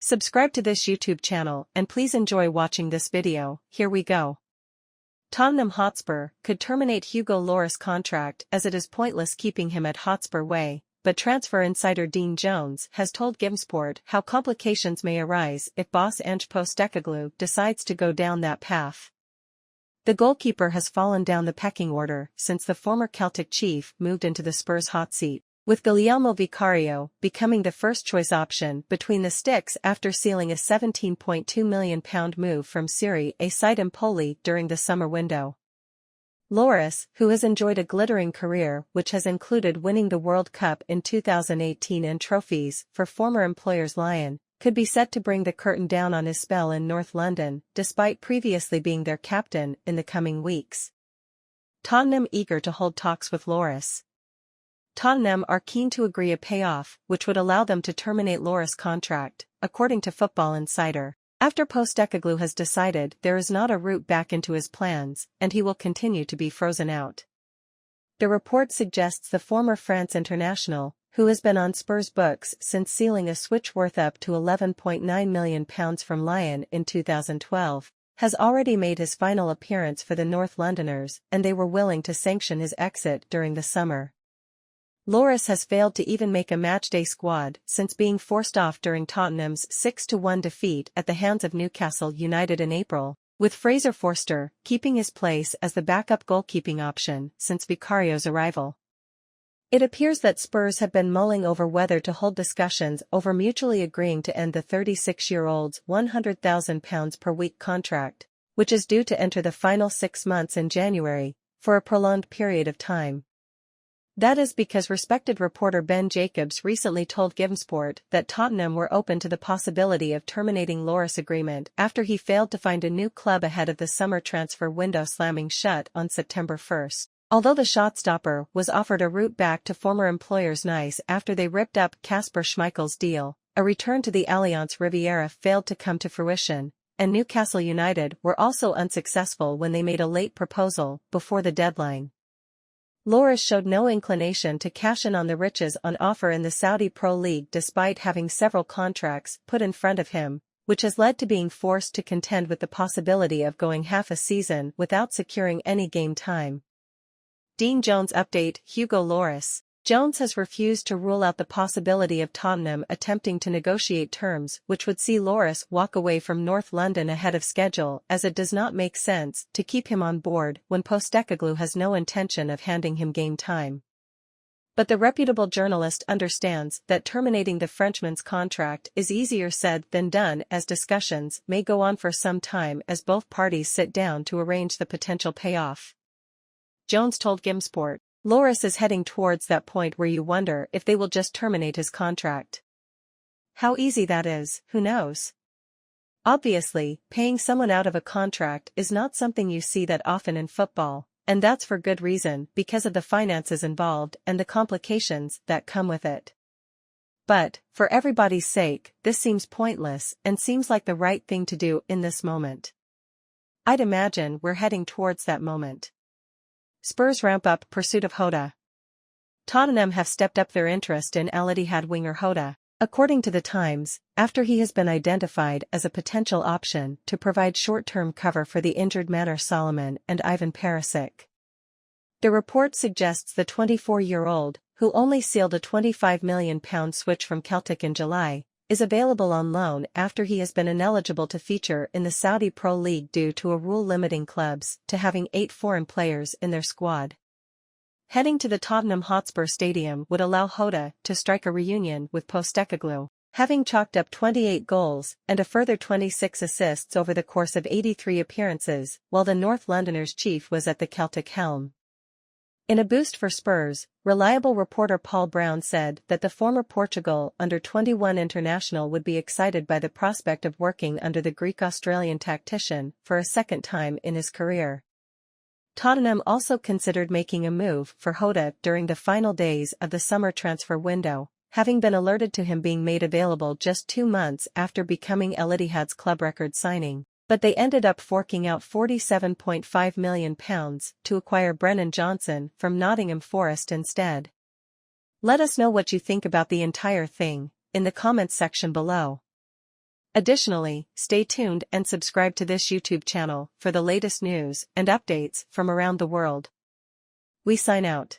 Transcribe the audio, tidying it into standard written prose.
Subscribe to this YouTube channel and please enjoy watching this video. Here we go. Tottenham Hotspur could terminate Hugo Lloris' contract as it is pointless keeping him at Hotspur Way, but transfer insider Dean Jones has told GiveSport how complications may arise if boss Ange Postecoglou decides to go down that path. The goalkeeper has fallen down the pecking order since the former Celtic chief moved into the Spurs hot seat, with Guglielmo Vicario becoming the first-choice option between the sticks after sealing a £17.2 million move from Serie A side Empoli during the summer window. Lloris, who has enjoyed a glittering career which has included winning the World Cup in 2018 and trophies for former employers Lyon, could be set to bring the curtain down on his spell in North London, despite previously being their captain in the coming weeks. Tottenham eager to hold talks with Lloris. Tottenham are keen to agree a payoff which would allow them to terminate Lloris' contract, according to Football Insider, after Postecoglou has decided there is not a route back into his plans and he will continue to be frozen out. The report suggests the former France international, who has been on Spurs' books since sealing a switch worth up to £11.9 million from Lyon in 2012, has already made his final appearance for the North Londoners and they were willing to sanction his exit during the summer. Lloris has failed to even make a matchday squad since being forced off during Tottenham's 6-1 defeat at the hands of Newcastle United in April, with Fraser Forster keeping his place as the backup goalkeeping option since Vicario's arrival. It appears that Spurs have been mulling over whether to hold discussions over mutually agreeing to end the 36-year-old's £100,000 per week contract, which is due to enter the final 6 months in January, for a prolonged period of time. That is because respected reporter Ben Jacobs recently told GiveSport that Tottenham were open to the possibility of terminating Lloris' agreement after he failed to find a new club ahead of the summer transfer window slamming shut on September 1. Although the shot-stopper was offered a route back to former employers Nice after they ripped up Kasper Schmeichel's deal, a return to the Allianz Riviera failed to come to fruition, and Newcastle United were also unsuccessful when they made a late proposal before the deadline. Lloris showed no inclination to cash in on the riches on offer in the Saudi Pro League despite having several contracts put in front of him, which has led to being forced to contend with the possibility of going half a season without securing any game time. Dean Jones update. Hugo Lloris. Jones has refused to rule out the possibility of Tottenham attempting to negotiate terms which would see Lloris walk away from North London ahead of schedule, as it does not make sense to keep him on board when Postecoglou has no intention of handing him game time. But the reputable journalist understands that terminating the Frenchman's contract is easier said than done, as discussions may go on for some time as both parties sit down to arrange the potential payoff. Jones told GiveSport, Lloris is heading towards that point where you wonder if they will just terminate his contract. How easy that is, who knows? Obviously, paying someone out of a contract is not something you see that often in football, and that's for good reason, because of the finances involved and the complications that come with it. But, for everybody's sake, this seems pointless and seems like the right thing to do in this moment. I'd imagine we're heading towards that moment. Spurs ramp up pursuit of Hoda. Tottenham have stepped up their interest in Al Ittihad winger Hoda, according to the Times, after he has been identified as a potential option to provide short-term cover for the injured Manor Solomon and Ivan Perisic. The report suggests the 24-year-old, who only sealed a £25 million switch from Celtic in July, is available on loan after he has been ineligible to feature in the Saudi Pro League due to a rule limiting clubs to having 8 foreign players in their squad. Heading to the Tottenham Hotspur Stadium would allow Hoda to strike a reunion with Postecoglou, having chalked up 28 goals and a further 26 assists over the course of 83 appearances while the North Londoners' chief was at the Celtic helm. In a boost for Spurs, reliable reporter Paul Brown said that the former Portugal under-21 international would be excited by the prospect of working under the Greek-Australian tactician for a second time in his career. Tottenham also considered making a move for Hoda during the final days of the summer transfer window, having been alerted to him being made available just 2 months after becoming Al Ittihad's club record signing. But they ended up forking out £47.5 million to acquire Brennan Johnson from Nottingham Forest instead. Let us know what you think about the entire thing in the comments section below. Additionally, stay tuned and subscribe to this YouTube channel for the latest news and updates from around the world. We sign out.